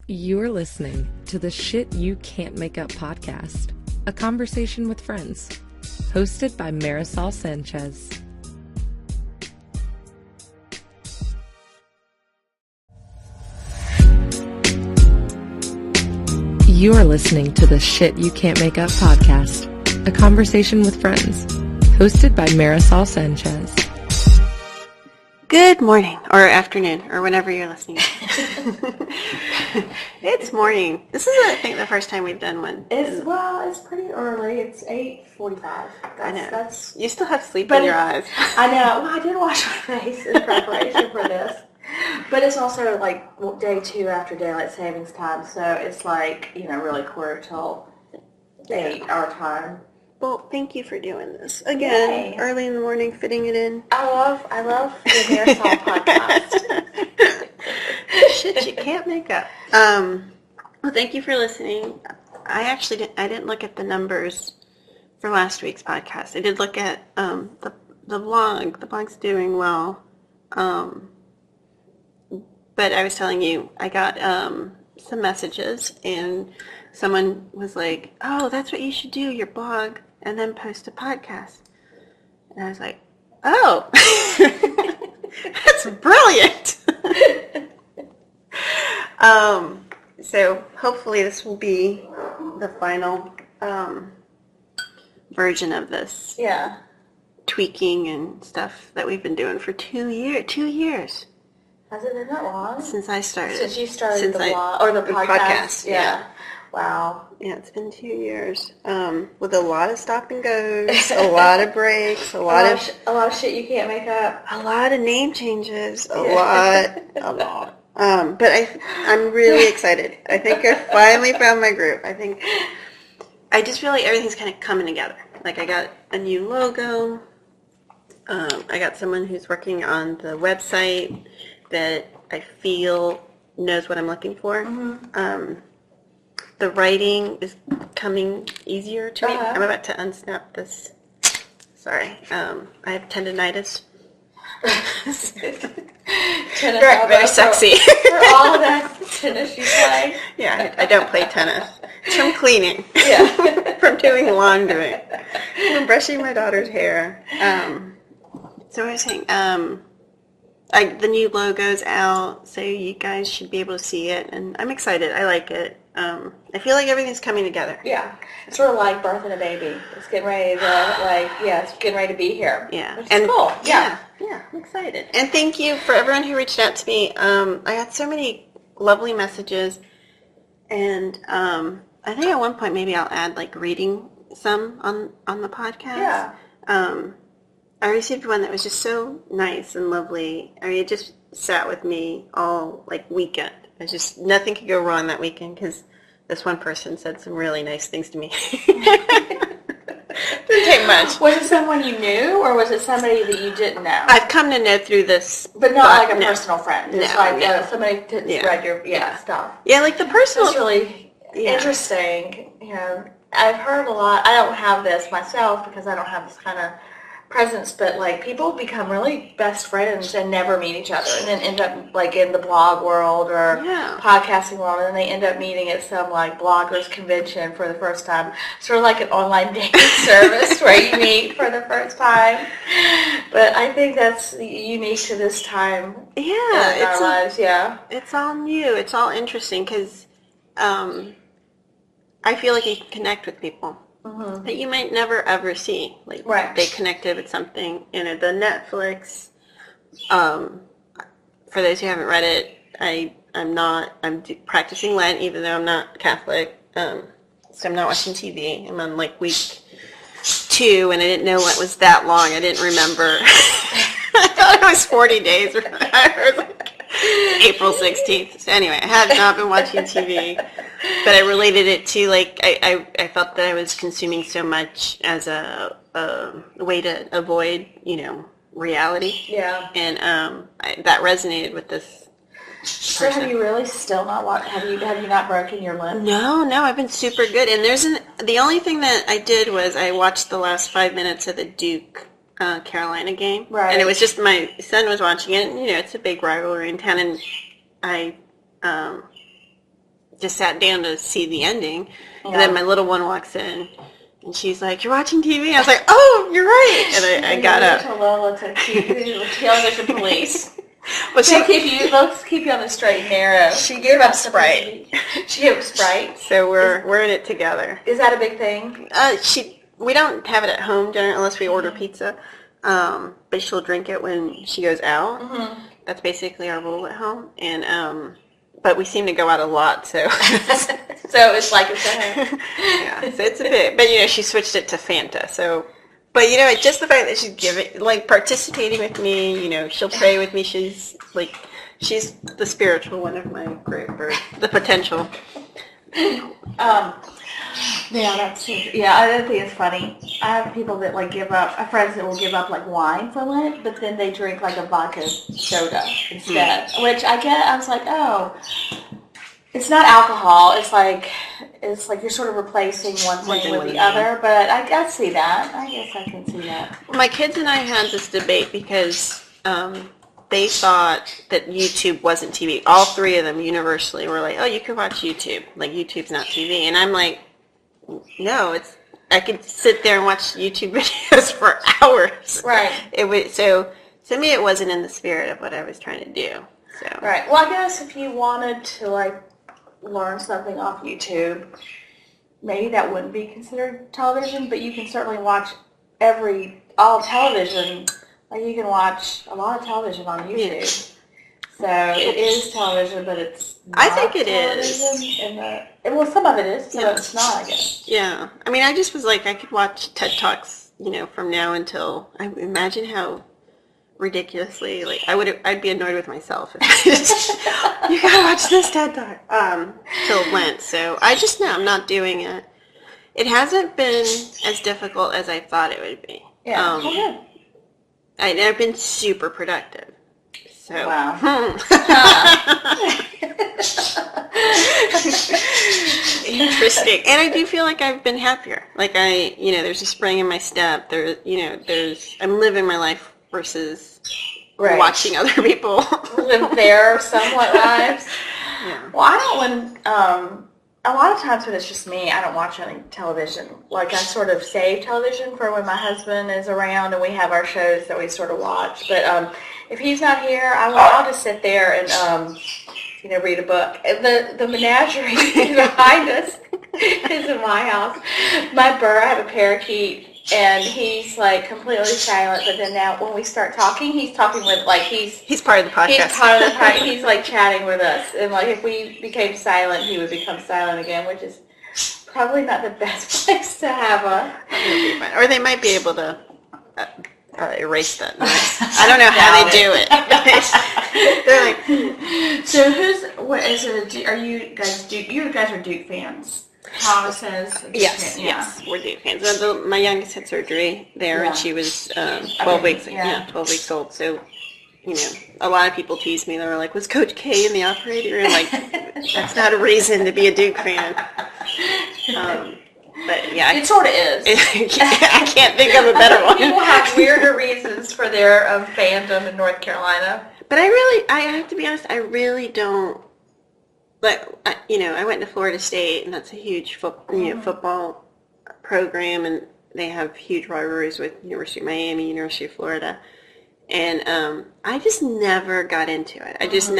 You're listening to the Shit You Can't Make Up podcast, a conversation with friends, hosted by Marisol Sanchez. You are listening to the Shit You Can't Make Up podcast, a conversation with friends, hosted by Marisol Sanchez. Good morning, or afternoon, or whenever you're listening. It's morning. This is, I think, the first time we've done one. It's pretty early. It's 8:45. I know. You still have sleep in your eyes. I know. Well, I did wash my face in preparation for this. But it's also like day 2 after daylight savings time, so it's like, really quarter till 8 our time. Well, thank you for doing this. Again, Yay. Early in the morning, fitting it in. I love the Marisol podcast. Shit you can't make up. Well, thank you for listening. I didn't look at the numbers for last week's podcast. I did look at the blog. The blog's doing well. But I was telling you, I got some messages, and someone was like, "Oh, that's what you should do, your blog, and then post a podcast." And I was like, "Oh, that's brilliant." So hopefully this will be the final version of this. Yeah. Tweaking and stuff that we've been doing for 2 years. 2 years. Has it been that long? Since I started. Since you started the blog or the podcast? Yeah. Wow. Yeah, it's been 2 years. With a lot of stop and goes, a lot of breaks, a lot of shit you can't make up. A lot of name changes, a lot. But I'm really excited. I think I finally found my group. I just feel like everything's kind of coming together. Like I got a new logo. I got someone who's working on the website that I feel knows what I'm looking for. Mm-hmm. The writing is coming easier to me. I'm about to unsnap this. Sorry. I have tendinitis. Very sexy. For all that tennis you play. Yeah, I don't play tennis. It's from cleaning. Yeah. From doing laundry. From brushing my daughter's hair. So I was saying, the new logo's out, so you guys should be able to see it, and I'm excited. I like it. I feel like everything's coming together. Yeah. It's sort of like birthing a baby. It's getting ready it's getting ready to be here. Yeah. Which is cool. Yeah, I'm excited. And thank you for everyone who reached out to me. I got so many lovely messages, and I think at one point maybe I'll add reading some on the podcast. Yeah. I received one that was just so nice and lovely. I mean, it just sat with me all weekend. Nothing could go wrong that weekend because this one person said some really nice things to me. Didn't take much. Was it someone you knew, or was it somebody that you didn't know? I've come to know through this. But not like a personal friend. It's somebody to read your stuff. Yeah, the personal. It's really interesting. I've heard a lot. I don't have this myself because I don't have this kind of presence, but people become really best friends and never meet each other, and then end up in the blog world or podcasting world, and then they end up meeting at some bloggers convention for the first time, sort of like an online dating service where you meet for the first time. But I think that's unique to this time in our lives. It's all new. It's all interesting because I feel like you can connect with people that you might never ever see. They connected with something in the Netflix. For those who haven't read it, I'm practicing Lent, even though I'm not Catholic. So I'm not watching TV. I'm on week 2, and I didn't know it was that long. I didn't remember. I thought it was 40 days. I was April 16th. So anyway, I have not been watching TV, but I related it to I felt that I was consuming so much as a way to avoid reality. Yeah. And that resonated with this So have you really still not watched? Have you not broken your limb? No, I've been super good. And the only thing that I did was I watched the last 5 minutes of the Duke Carolina game. Right. And it was just my son was watching it. And, it's a big rivalry in town. And I just sat down to see the ending. And then my little one walks in, and she's like, "You're watching TV?" I was like, "Oh, you're right." And I got up. Lola to television police. Well, they'll keep you on the straight and narrow. She gave up Sprite. She gave up Sprite. So we're in it together. Is that a big thing? We don't have it at home generally unless we order pizza. But she'll drink it when she goes out. Mm-hmm. That's basically our rule at home. And but we seem to go out a lot, so so it's like it's at home. Yeah, so it's a bit. But she switched it to Fanta. So, but just the fact that she's participating with me. She'll pray with me. She's the spiritual one of my group, or the potential. Yeah, that's true. Yeah, I think it's funny. I have people that give up. I have friends that will give up wine for Lent, but then they drink a vodka soda instead. Which I get. I was like, oh, it's not alcohol. It's like you're sort of replacing one thing with the other. But I see that. I guess I can see that. Well, my kids and I had this debate because they thought that YouTube wasn't TV. All three of them universally were like, "Oh, you can watch YouTube. YouTube's not TV." And I'm like, no, I could sit there and watch YouTube videos for hours. Right. So to me, it wasn't in the spirit of what I was trying to do. So. Right. Well, I guess if you wanted to learn something off YouTube, maybe that wouldn't be considered television, but you can certainly watch all television. You can watch a lot of television on YouTube. Yeah. So it is television, but it's not I think it is. Well, some of it is, some of it's not, I guess. Yeah. I mean, I just was I could watch TED Talks, from now until, I imagine how ridiculously, I'd be annoyed with myself if you gotta watch this TED Talk, till Lent. So I just know I'm not doing it. It hasn't been as difficult as I thought it would be. Yeah. Good. I've been super productive. So. Wow. Interesting. And I do feel like I've been happier. There's a spring in my step. I'm living my life versus watching other people live their somewhat lives. Yeah. Well, I don't a lot of times when it's just me, I don't watch any television. I sort of save television for when my husband is around and we have our shows that we sort of watch. But if he's not here, I'll just sit there and read a book. The menagerie behind us is in my house. My I have a parakeet, and he's completely silent. But then now, when we start talking, he's talking with he's part of the podcast. He's part of the podcast. He's chatting with us, and if we became silent, he would become silent again, which is probably not the best place to have a. Or they might be able to. Erase that. I don't know how they do it. They're so what is it? Are you guys Duke? You guys are Duke fans. Thomas says. Yes, we're Duke fans. My youngest had surgery there, and she was 12 weeks. Yeah, 12 weeks old. So, a lot of people tease me. They were like, "Was Coach K in the operator?" And that's not a reason to be a Duke fan. But yeah, it sort of is. I can't think of a better one. People have weirder reasons for their fandom in North Carolina. But I have to be honest, I really don't. I went to Florida State, and that's a huge football program, and they have huge rivalries with University of Miami, University of Florida, and I just never got into it. It just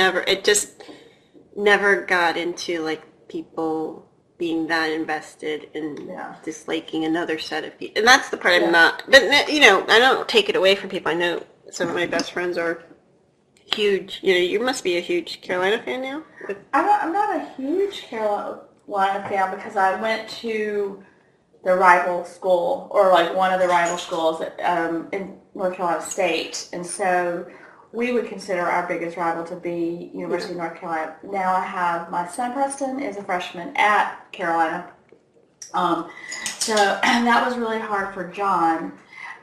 never got into people being that invested in disliking another set of people. And that's the part I'm not, but I don't take it away from people. I know some of my best friends are huge, you must be a huge Carolina fan now? I'm not a huge Carolina fan because I went to the rival school, or one of the rival schools in North Carolina State, and so we would consider our biggest rival to be University of North Carolina. Now I have my son Preston is a freshman at Carolina. So that was really hard for John.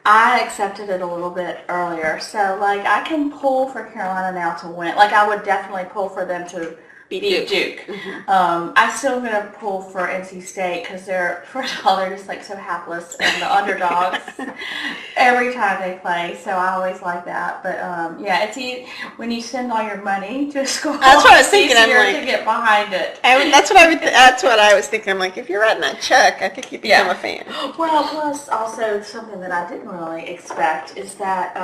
I accepted it a little bit earlier. So I can pull for Carolina now to win. I would definitely pull for them to beat Duke. Mm-hmm. I'm still going to pull for NC State because first of all, they're just like so hapless and the underdogs every time they play. So I always like that. But yeah, when you send all your money to a school. That's what I was thinking. It's easier I'm like, to get behind it. That's what I was thinking. I'm like, if you're writing that check, I think you become a fan. Well, plus also something that I didn't really expect is that.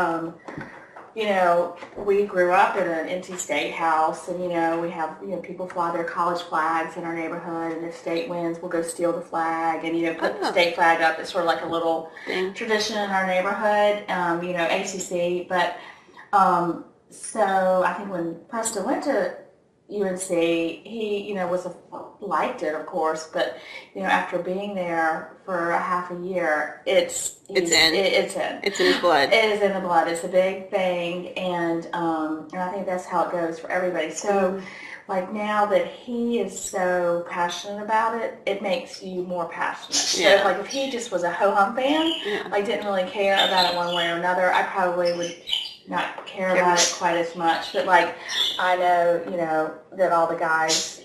We grew up in an NC State house, and, we have, people fly their college flags in our neighborhood, and if State wins, we'll go steal the flag and, put the State flag up. It's sort of like a little tradition in our neighborhood, ACC. But, so I think when Preston went to UNC, he, liked it, of course, but, after being there for a half a year, it's in. It's in his blood. It is in the blood. It's a big thing, and I think that's how it goes for everybody. So, like, now that he is so passionate about it, it makes you more passionate. Yeah. So, like, if he just was a ho-hum fan, like, didn't really care about it one way or another, I probably would not care about it quite as much. But, like, I know, that all the guys,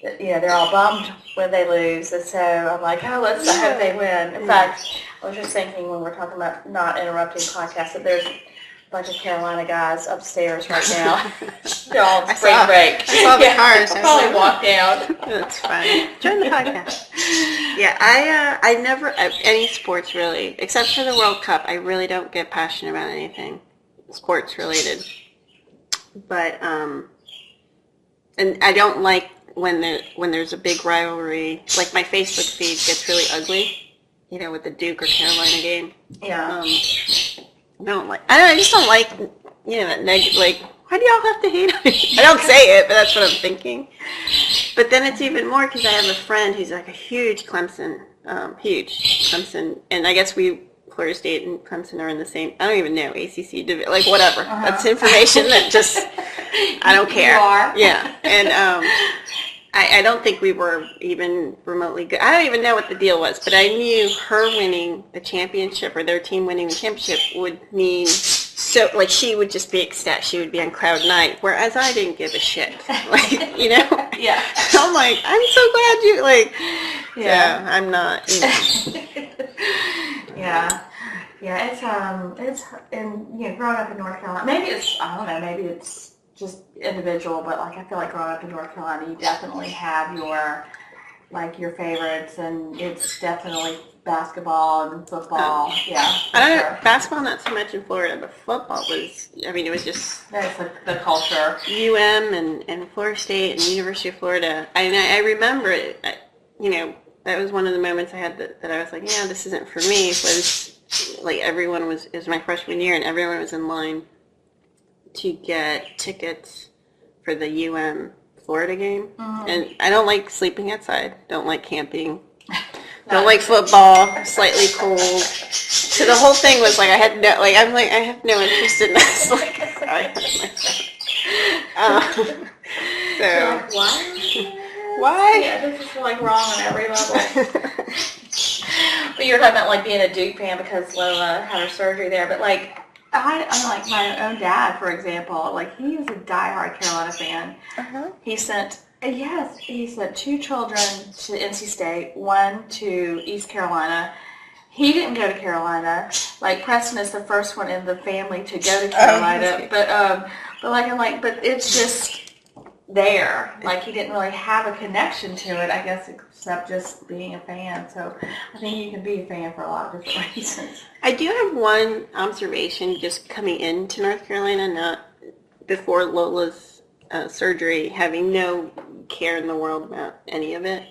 they're all bummed when they lose. And so I'm like, I hope they win. In fact, I was just thinking when we're talking about not interrupting podcasts that there's a bunch of Carolina guys upstairs right now. They're all on spring break. I saw the cars. Probably walk down. That's fine. Join the podcast. Yeah, I never, any sports really, except for the World Cup, I really don't get passionate about anything sports related. But, and I don't like when there's a big rivalry, like my Facebook feed gets really ugly, with the Duke or Carolina game. Yeah. I just don't like, that negative, like, why do y'all have to hate on me? I don't say it, but that's what I'm thinking. But then it's even more because I have a friend who's like a huge Clemson, and I guess Florida State and Clemson are in the same, I don't even know, ACC, like whatever. That's information that just, I don't care. You are. Yeah. And I don't think we were even remotely good. I don't even know what the deal was, but I knew her winning the championship or their team winning the championship would mean so, like, she would just be ecstatic. She would be on cloud nine, whereas I didn't give a shit. Like, Yeah. I'm like, I'm so glad you, like, yeah. So I'm not, Yeah. Yeah, it's growing up in North Carolina, maybe it's just individual, but like I feel like growing up in North Carolina, you definitely have your favorites, and it's definitely basketball and football. Yeah. I don't know, basketball not so much in Florida, but football was, it was just... That's the culture. UM and Florida State and University of Florida. I remember it, that was one of the moments I had that I was like, yeah, this isn't for me. It was like it was my freshman year, and everyone was in line to get tickets for the UM Florida game. Mm-hmm. And I don't like sleeping outside, don't like camping, don't like football, slightly cold. So the whole thing was like I have no interest in this. Like, so why? Yeah, this is like wrong on every level. But you were talking about like being a Duke fan because Lola had her surgery there, but like I'm like my own dad, for example, like he is a diehard Carolina fan. Uh-huh. He sent 2 children to NC State, 1 to East Carolina. He didn't go to Carolina. Like Preston is the first one in the family to go to Carolina, but it's just there. Like he didn't really have a connection to it, I guess, except just being a fan. So I think you can be a fan for a lot of different reasons. I do have one observation just coming into North Carolina, not before Lola's surgery, having no care in the world about any of it.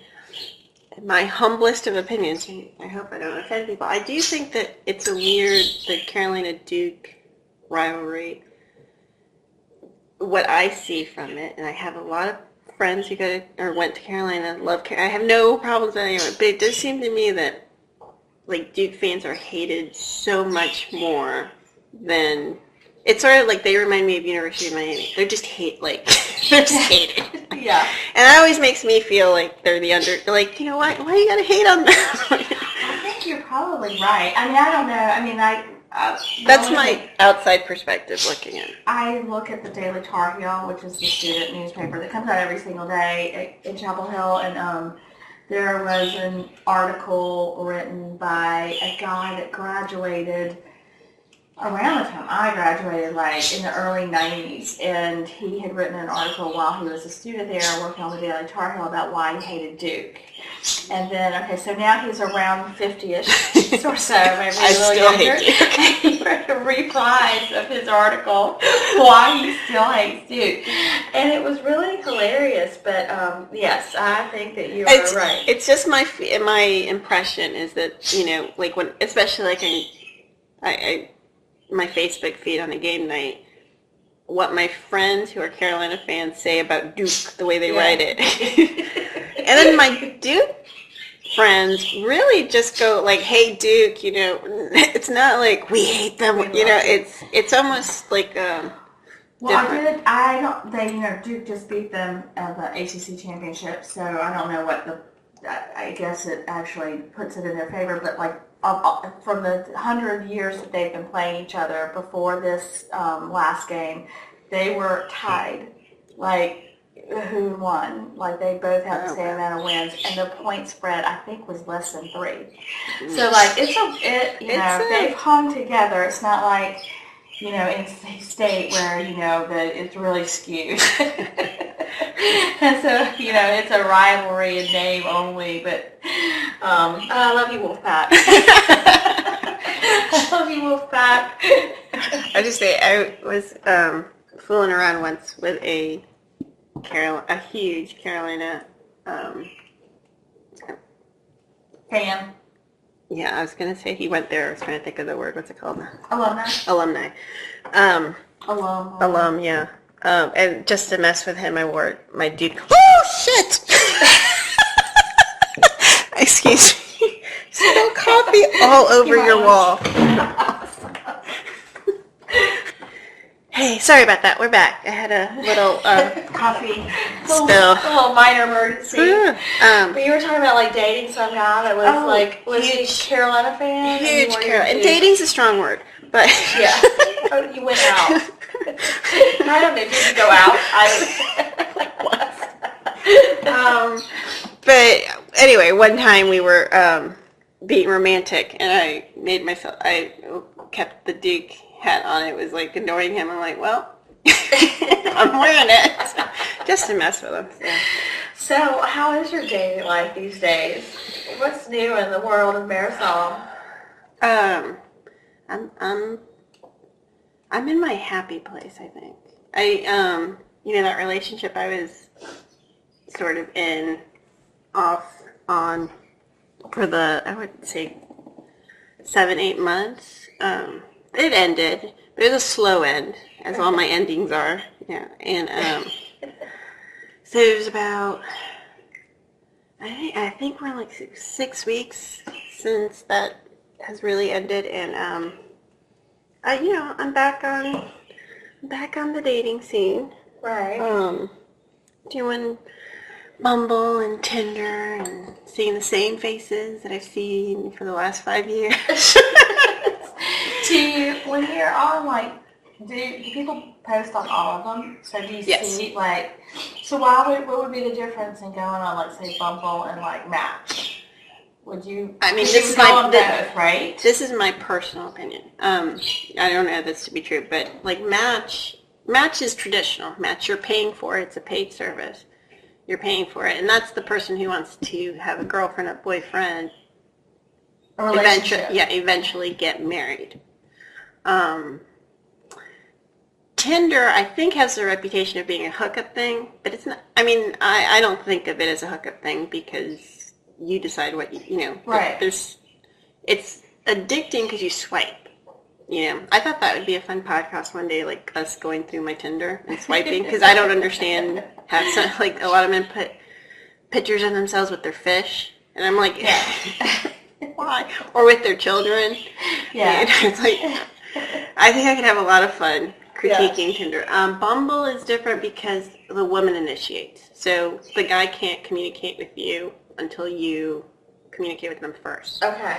My humblest of opinions, I hope I don't offend people, I do think that it's a weird, the Carolina-Duke rivalry. What I see from it, and I have a lot of friends who went to Carolina, I have no problems with anyone, but it does seem to me that like Duke fans are hated so much more than, it's sort of like they remind me of University of Miami. They're just they're just hated. Yeah. And that always makes me feel like they're like, why you gotta hate on them? I think you're probably right. I mean, I don't know. I mean, That's my outside perspective looking in. I look at the Daily Tar Heel, which is the student newspaper that comes out every single day in Chapel Hill, and there was an article written by a guy that graduated around the time I graduated, like in the early 90s, and he had written an article while he was a student there working on the Daily Tar Heel about why he hated Duke. And then, okay, so now he's around 50-ish or so, maybe a little younger. He wrote a reprise of his article, why he still hates Duke. And it was really hilarious, but yes, I think that you are right. It's just my impression is that, you know, like when, especially like I my Facebook feed on a game night, what my friends who are Carolina fans say about Duke, the way they write it. And then my Duke friends really just go like, hey, Duke, you know, it's not like we hate them, you know, it's almost like well, different. Duke just beat them at the ACC championship, so I don't know what I guess it actually puts it in their favor, but like, from the 100 years that they've been playing each other before this last game, they were tied. Like, who won? Like, they both had the same amount of wins, and the point spread, I think, was less than 3. So, like, they've hung together. It's not like, you know, in state where, you know, it's really skewed. And so, you know, it's a rivalry in name only, but I love you, Wolfpack. I love you, Wolfpack. I just say I was fooling around once with a huge Carolina fan. Yeah, I was gonna say he went there. I was trying to think of the word. What's it called? Alumni. Alum. Yeah. And just to mess with him, I wore my Duke. Oh shit! Excuse me. Spill coffee all over your wall. Hey, sorry about that. We're back. I had a little coffee spill. A little minor emergency. But you were talking about like dating some guy that was was he a Carolina fan? Huge Carolina. And dating's a strong word, but yeah. You went out. I don't know if you could go out. But anyway, one time we were being romantic, and I kept the Duke hat on. It was like annoying him. I'm like, well, I'm wearing it just to mess with him. So how is your dating life these days? What's new in the world of Marisol? I'm in my happy place, I think. That relationship I was sort of off on for I would say 7-8 months. It ended, but it was a slow end, as all my endings are. Yeah, and so it was about, I think we're like 6 weeks since that has really ended, and I'm back on the dating scene. Right. Doing Bumble and Tinder and seeing the same faces that I've seen for the last 5 years. When you're on, like, do people post on all of them? So do you see, like, so what would be the difference in going on, like, say, Bumble and, like, Match? Would you, this is both, right? This is my personal opinion. I don't know this to be true, but, like, Match is traditional. Match, you're paying for it. It's a paid service. You're paying for it. And that's the person who wants to have a girlfriend, a boyfriend, a relationship. Eventually get married. Tinder, I think, has the reputation of being a hookup thing, but it's not. I mean, I don't think of it as a hookup thing because you decide what you know. Right. It's addicting because you swipe. You know, I thought that would be a fun podcast one day, like us going through my Tinder and swiping, because I don't understand how like a lot of men put pictures of themselves with their fish, and I'm like, why? Or with their children. Yeah. It's like, I think I could have a lot of fun critiquing Tinder. Bumble is different because the woman initiates. So the guy can't communicate with you until you communicate with them first. Okay.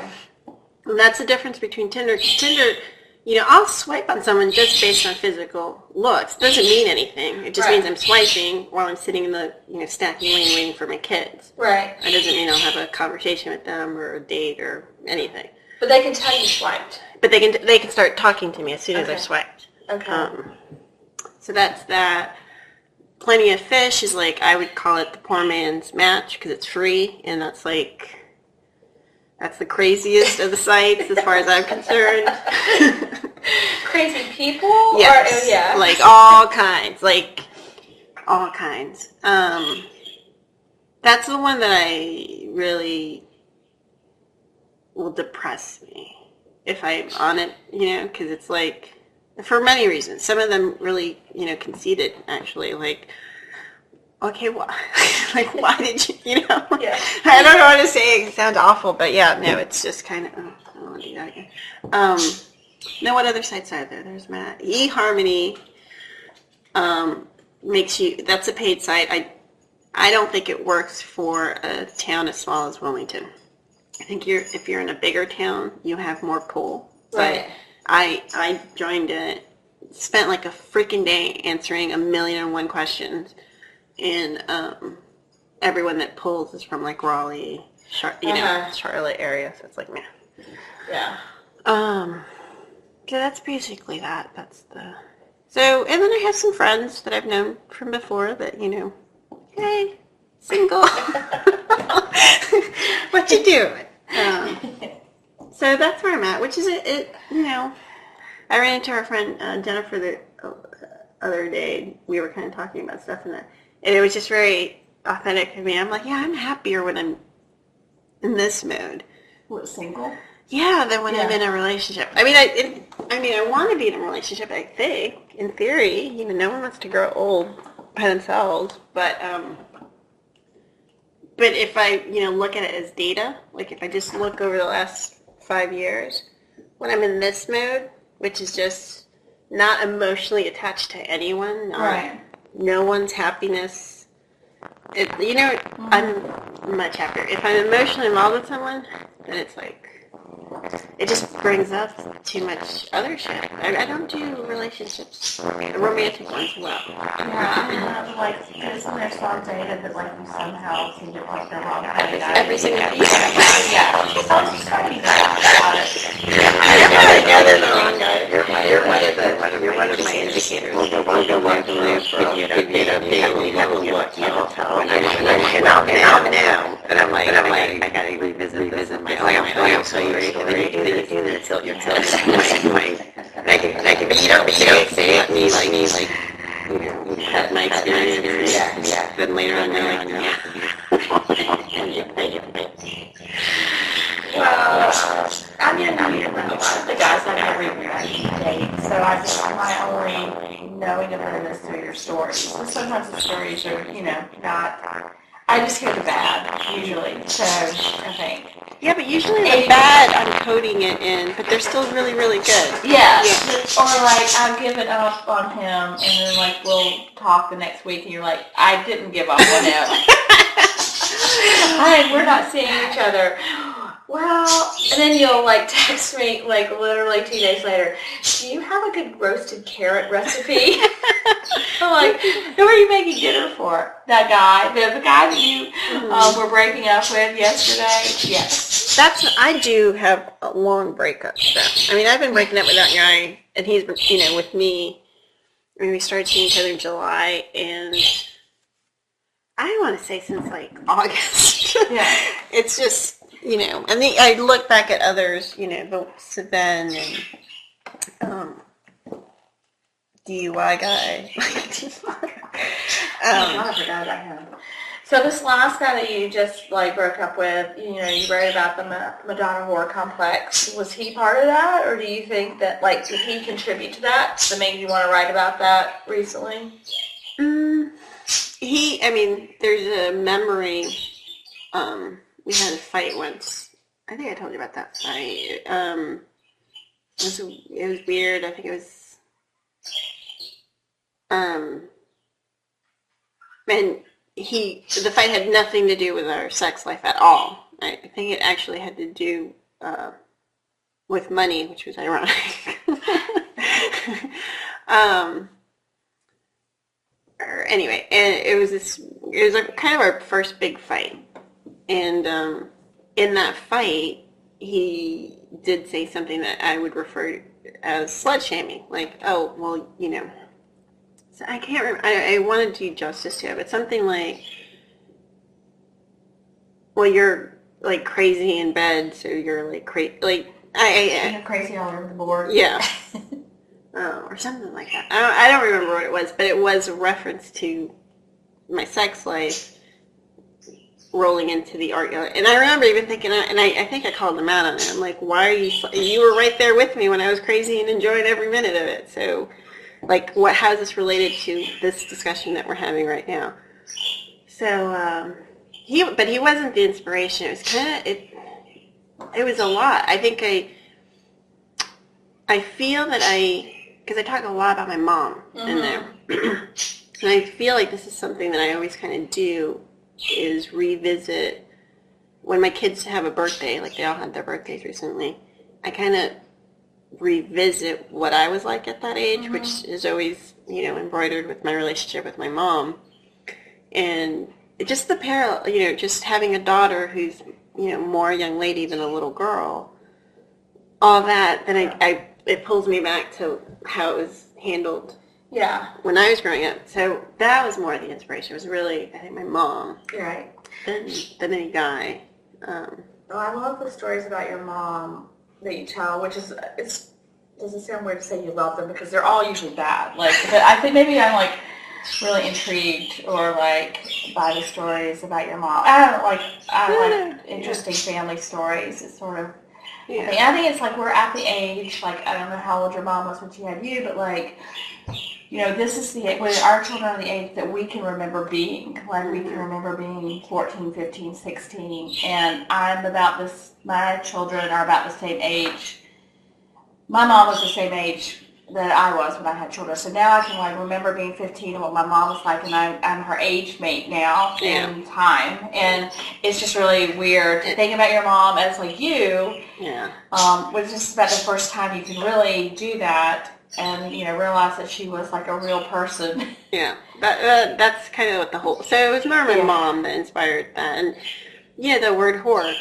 And that's the difference between Tinder. Tinder, I'll swipe on someone just based on physical looks. It doesn't mean anything. It just means I'm swiping while I'm sitting in the, stacking lane waiting for my kids. Right. It doesn't mean I'll have a conversation with them or a date or anything. But they can tell you swiped. But they can start talking to me as soon as I've swiped. Okay. So that's that. Plenty of Fish is like, I would call it the poor man's match because it's free, and that's the craziest of the sites as far as I'm concerned. Crazy people? Yes. Or, yeah. Like all kinds. That's the one that I really will depress me if I'm on it, because it's like, for many reasons. Some of them really, conceited, actually. Like, okay, why? Like, why did you, Yeah. I don't know what to say. It sounds awful, but yeah, no, it's just kind of, I don't want to do that again. No, what other sites are there? There's Matt. eHarmony that's a paid site. I don't think it works for a town as small as Wilmington. I think if you're in a bigger town, you have more pull. Right. But I joined it, spent like a freaking day answering 1,000,001 questions, and everyone that pulls is from like Raleigh, Charlotte area, so it's like, man. Yeah. So that's basically that. So, and then I have some friends that I've known from before that, hey, single. What you doing? So that's where I'm at, which is I ran into our friend Jennifer the other day. We were kind of talking about stuff, and it was just very authentic to me. I'm like, yeah, I'm happier when I'm in this mode. What, single? Yeah, than when I'm in a relationship. I mean, I want to be in a relationship, I think, in theory. No one wants to grow old by themselves, but if I, look at it as data, like if I just look over the last 5 years, when I'm in this mode, which is just not emotionally attached to anyone, no one's happiness, I'm much happier. If I'm emotionally involved with someone, then it's like, it just brings up too much other shit. I don't do relationships, romantic ones, well. Yeah, like, isn't there some data that, like, you somehow seem to pick the wrong guy? Every single piece. Yeah. Some study about it. Yeah, they're the wrong guy. You're one of my indicators. We'll go for a look. You haven't looked. You don't tell. And I'm now. And I'm like, I gotta revisit my own. So you're gonna tilt your tilt. Thank you. But you don't say it. Me like, have my experience. Yeah. Then later on, you're like, yeah. Thank you. Well, I mean, I know a lot of the guys I never even date, so my only knowing of them is through your stories. And sometimes the stories are, not. I just hear the bad, usually, so I think. Yeah, but usually the bad, I'm coding it in, but they're still really, really good. Yeah. Or like, I've given up on him, and then like, we'll talk the next week, and you're like, I didn't give up on him. We're not seeing each other. Well, and then you'll like text me like literally 2 days later, do you have a good roasted carrot recipe? I'm like, who are you making dinner for? That guy, the guy that you were breaking up with yesterday? Yes. I do have a long breakup stuff. I mean, I've been breaking up with that guy, and he's been, with me. I mean, we started seeing each other in July, and I want to say since like August. Yeah. It's just, and I look back at others, the Savin and DUI guy. I forgot about him. So this last guy that you just like broke up with, you wrote about the Madonna-Whore complex. Was he part of that, or do you think that did he contribute to that made you want to write about that recently? There's a memory. We had a fight once. I think I told you about that fight. It was weird. I think it was. And the fight had nothing to do with our sex life at all. I think it actually had to do with money, which was ironic. Anyway, and it was like kind of our first big fight. And in that fight, he did say something that I would refer as slut shaming. Like, oh, well, so I can't remember. I wanted to do justice to it, but something like, well, you're like crazy in bed, so you're like crazy. Like, you're crazy all over the board. Yeah. Or something like that. I don't remember what it was, but it was a reference to my sex life rolling into the art gallery. And I remember even thinking, and I think I called him out on it. I'm like, why are you were right there with me when I was crazy and enjoying every minute of it. So, like, how's this related to this discussion that we're having right now? So, but he wasn't the inspiration. It was kind of, it was a lot. I think I feel that because I talk a lot about my mom in there. And I feel like this is something that I always kind of do, is revisit when my kids have a birthday, like they all had their birthdays recently. I kind of revisit what I was like at that age, which is always, embroidered with my relationship with my mom. And just the parallel, just having a daughter who's, more a young lady than a little girl, all that, then it pulls me back to how it was handled when I was growing up. So that was more the inspiration. It was really, I think, my mom. Right. Than any guy. Well, I love the stories about your mom that you tell, which is, doesn't sound weird to say you love them because they're all usually bad. Like, but I think maybe I'm like really intrigued or like by the stories about your mom. I like interesting family stories. It's sort of, I think it's like we're at the age, like, I don't know how old your mom was when she had you, but like, this is when our children are the age that we can remember being. Like, we can remember being 14, 15, 16, and my children are about the same age. My mom was the same age that I was when I had children, so now I can, like, remember being 15 and what my mom was like, and I'm her age mate now in time, and it's just really weird to think about your mom as, like, you, which is about the first time you can really do that. And, realize that she was like a real person. Yeah, that's kind of what the whole... So it was more my mom that inspired that. And, the word whore,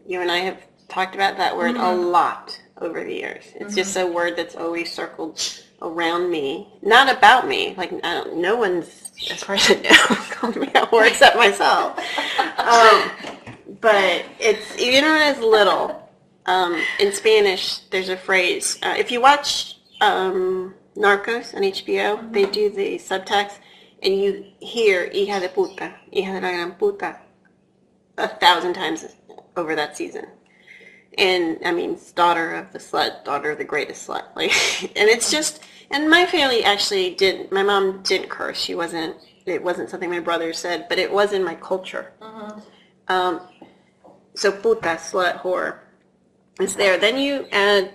you and I have talked about that word a lot over the years. It's just a word that's always circled around me. Not about me. Like, no one's, as far as I know, called me a whore except myself. But it's, when I was little... in Spanish, there's a phrase. If you watch Narcos on HBO, they do the subtext, and you hear "hija de puta," "hija de la gran puta," 1,000 times over that season. And that means daughter of the slut, daughter of the greatest slut. Like, and it's just, and my family actually didn't. My mom didn't curse. It wasn't something my brother said, but it was in my culture. So puta, slut, whore. It's there. Then you add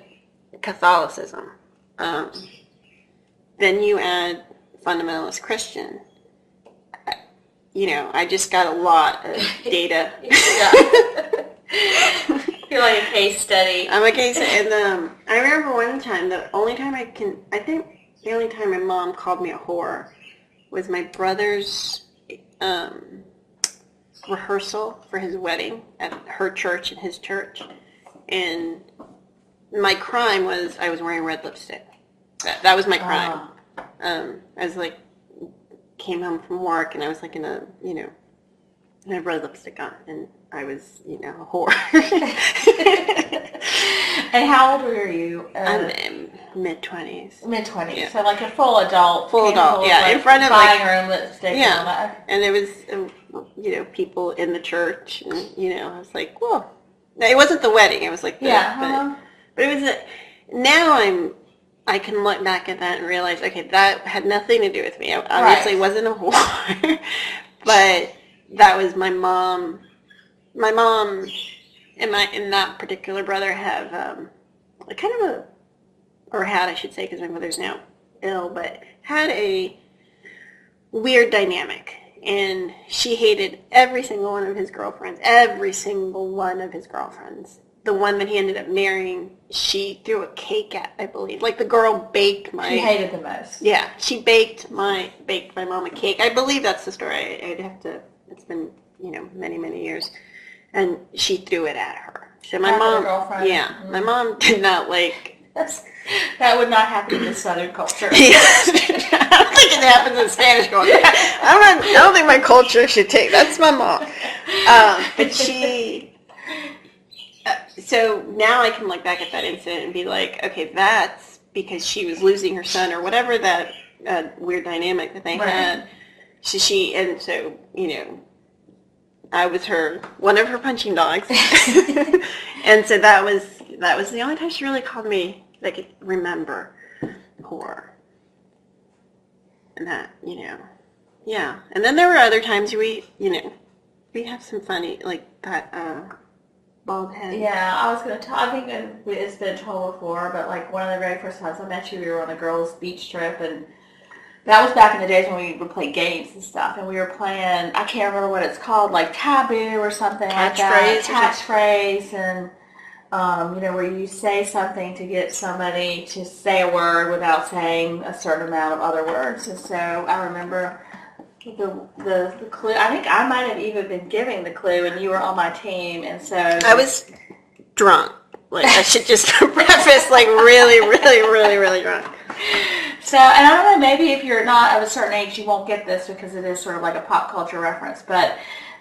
Catholicism. Then you add fundamentalist Christian. I just got a lot of data. You're like a case study. I'm a case study. And I remember one time, the only time my mom called me a whore was my brother's rehearsal for his wedding at her church and his church. And my crime was I was wearing red lipstick. That was my crime. I was like, came home from work and I was like in a, I had red lipstick on and I was, a whore. And how old were you? I'm in mid-20s. Mid-20s. Yeah. So like a full adult. In front of buying her own lipstick. Yeah. And all that. And there was, people in the church and, I was like, whoa. It wasn't the wedding. It was like but it was now I can look back at that and realize, okay, that had nothing to do with me. I obviously wasn't a whore, but that was my mom. My mom and that particular brother have a kind of had, I should say, because my mother's now ill, but had a weird dynamic. And she hated every single one of his girlfriends. the one that he ended up marrying, she threw a cake at, I believe. Like the girl baked my... She hated the most. Yeah, she baked my mom a cake. I believe that's the story. I'd have to... It's been, many, many years. And she threw it at her. So my mom... Girlfriend. Yeah, my mom did not like... That would not happen in the Southern culture. Yeah. I don't think it happens in Spanish culture. I don't think my culture should take... That's my mom. But she... So now I can look back at that incident and be like, okay, that's because she was losing her son or whatever that weird dynamic that they had. So I was one of her punching dogs. And so that was the only time she really called me, that I could remember, whore. And that, yeah. And then there were other times we have some funny, like that, bald head. Yeah, I was going to I think it's been told before, but like one of the very first times I met you, we were on a girls' beach trip, and that was back in the days when we would play games and stuff, and we were playing, I can't remember what it's called, like Taboo or something like that. Catchphrase, and where you say something to get somebody to say a word without saying a certain amount of other words. And so I remember the clue. I think I might have even been giving the clue, and you were on my team, and so I was drunk. Like, I should just preface, like, really, really, really, really drunk. So, and I don't know, maybe if you're not of a certain age, you won't get this because it is sort of like a pop culture reference, but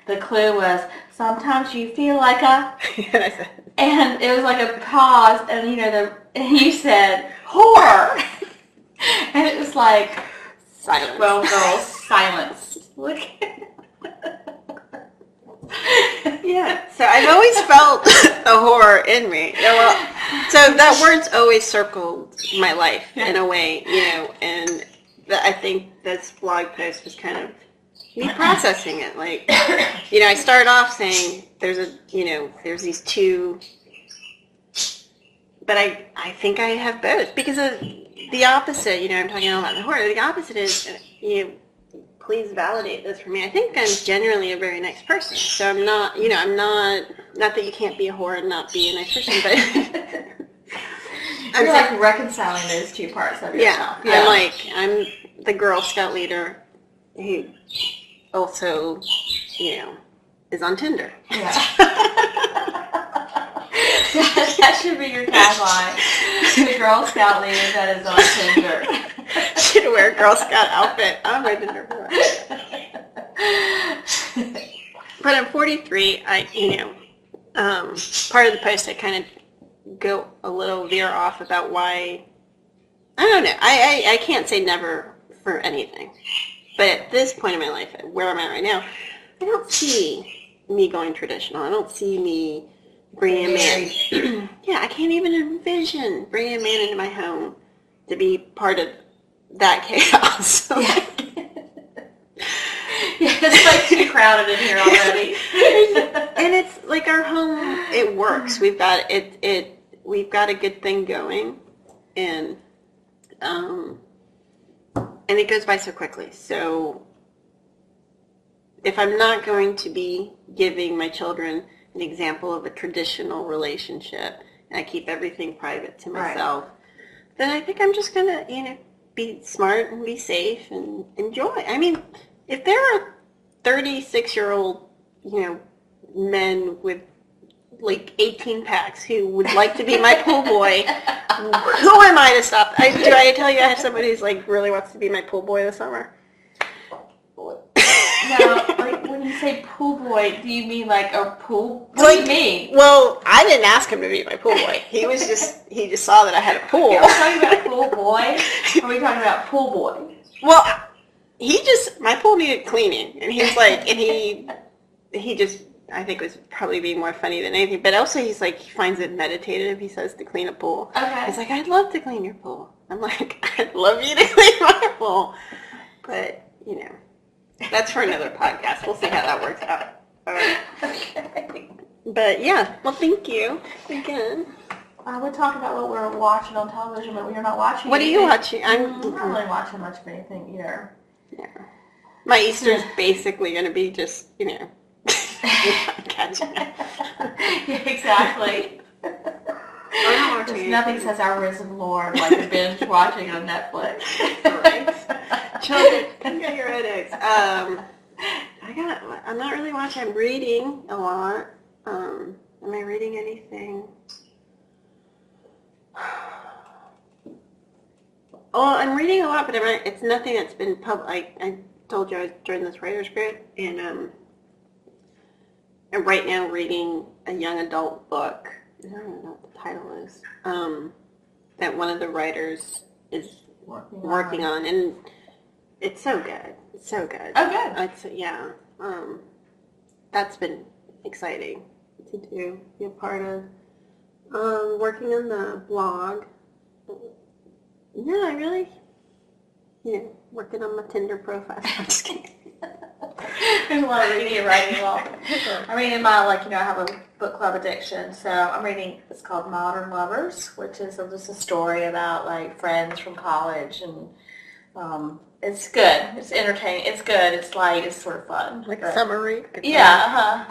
the clue was, sometimes you feel like a... And it was like a pause, and you said, whore! And it was like... Silence. 12 girls, silence. Look. Yeah. So I've always felt a whore in me. So that word's always circled my life in a way, and I think this blog post was kind of me processing it. Like, I started off saying there's these two, but I think I have both because of the opposite. I'm talking about the whore. The opposite is, please validate this for me. I think I'm generally a very nice person. So I'm not, not that you can't be a whore and not be a nice person, but I'm like reconciling those two parts of yourself. Yeah. I'm the Girl Scout leader who also, is on Tinder. Yeah. That should be your tagline. The Girl Scout leader that is on Tinder. Should wear a Girl Scout outfit. I'm my Tinder for But I'm 43. Part of the post I kind of go a little veer off about why. I don't know. I can't say never for anything. But at this point in my life, where I'm at right now, I don't see me going traditional. I don't see me bringing a man. Yeah, I can't even envision bringing a man into my home to be part of that chaos. Yeah, it's like too crowded in here already. And it's like our home, it works. We've got we've got a good thing going, and it goes by so quickly. So if I'm not going to be giving my children an example of a traditional relationship, and I keep everything private to myself, then I think I'm just going to, be smart and be safe and enjoy. I mean, if there are 36-year-old, men with like 18 packs who would like to be my pool boy, who am I to stop? Do I tell you I have somebody who's like really wants to be my pool boy this summer? Now, like when you say pool boy, do you mean like a pool? What do you mean? Well, I didn't ask him to be my pool boy. He just saw that I had a pool. Are we talking about pool boy? Or are we talking about pool boy? Well, my pool needed cleaning, and he's like, and he just, I think was probably being more funny than anything, but also he's like, he finds it meditative, he says, to clean a pool. Okay. He's like, I'd love to clean your pool. I'm like, I'd love you to clean my pool. But, that's for another podcast. We'll see how that works out. Okay. But yeah, well, thank you again. I would talk about what we're watching on television, but we're not watching. What are you watching? I'm not really watching much of anything either. Yeah. My Easter's basically going to be just, catching up. Yeah, exactly. I'm not watching nothing says our risen Lord like a binge watching on Netflix. Right? Children, get your headaches. I'm not really watching. I'm reading a lot. Am I reading anything? Oh, I'm reading a lot, but it's nothing that's been public. I told you I joined this writers group, and I'm right now reading a young adult book. I don't even know what the title is. That one of the writers is working on, and it's so good. It's so good. Oh, good. Yeah. That's been exciting to do, be a part of. Working on the blog. No, I really, working on my Tinder profile. I'm just kidding. There's a lot of reading and writing involved. I'm reading my, I have a book club addiction, so I'm reading, it's called Modern Lovers, which is just a story about, friends from college, and it's good. It's entertaining. It's good. It's light. It's sort of fun. Like a summer read? Yeah,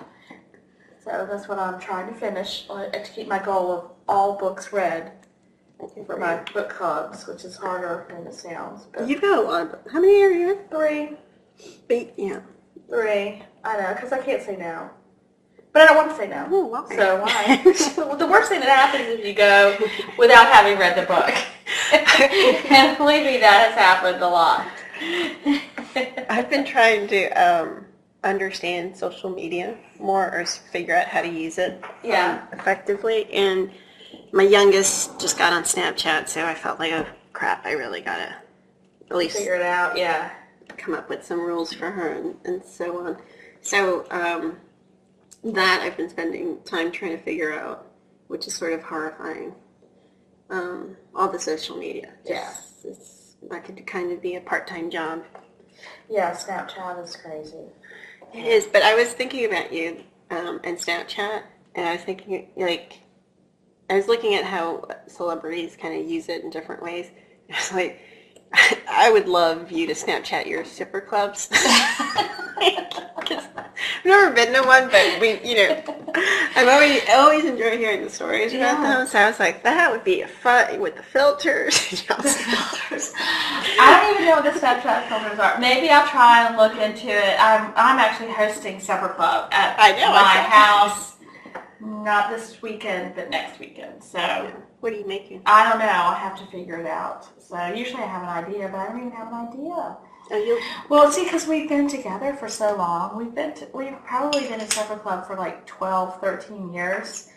So that's what I'm trying to finish, to keep my goal of all books read for my book clubs, which is harder than it sounds. But You've got a lot of books. How many are you in? 3. 3. I know, because I can't say no. But I don't want to say no. Oh, why? So why? The worst thing that happens is you go without having read the book. And believe me, that has happened a lot. I've been trying to understand social media more, or figure out how to use it effectively. And my youngest just got on Snapchat, so I felt like, oh crap, I really gotta at least figure it out. Yeah. Come up with some rules for her and so on. So that I've been spending time trying to figure out, which is sort of horrifying. All the social media. That could kind of be a part-time job. Yeah, Snapchat is crazy. It is, but I was thinking about you and Snapchat, and I was thinking, I was looking at how celebrities kind of use it in different ways. I was like, I would love you to Snapchat your stripper clubs. I've never been to one, but I always enjoy hearing the stories about them. So I was like, that would be a fun with the filters. I don't even know what the Snapchat filters are. Maybe I'll try and look into it. I'm actually hosting supper club at my house. Not this weekend, but next weekend. So what are you making? I don't know. I have to figure it out. So usually I have an idea, but I don't even have an idea. Well, see, because we've been together for so long. We've probably been in supper club for 12, 13 years.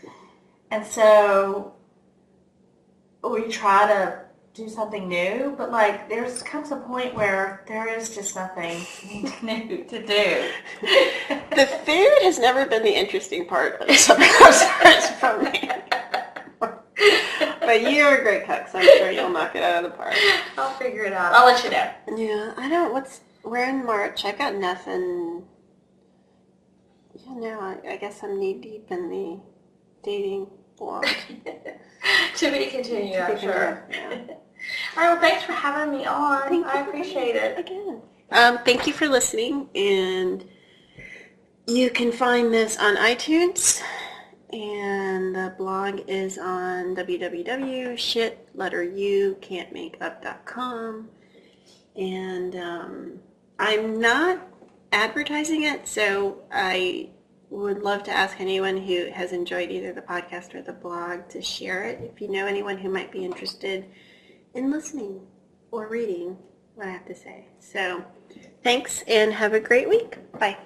And so we try to do something new, but there's comes a point where there is just nothing new to do. The food has never been the interesting part of the supper club stories for me. But you're a great cook, so I'm sure you'll knock it out of the park. I'll figure it out. I'll let you know. Yeah, we're in March. I've got nothing. I guess I'm knee deep in the dating blog. To be continued, I'm sure. Yeah. All right, well, thanks for having me on. I appreciate it. Again. Thank you for listening, and you can find this on iTunes. And the blog is on www.shit.can'tmakeup.com. And I'm not advertising it, so I would love to ask anyone who has enjoyed either the podcast or the blog to share it if you know anyone who might be interested in listening or reading what I have to say. So thanks, and have a great week. Bye.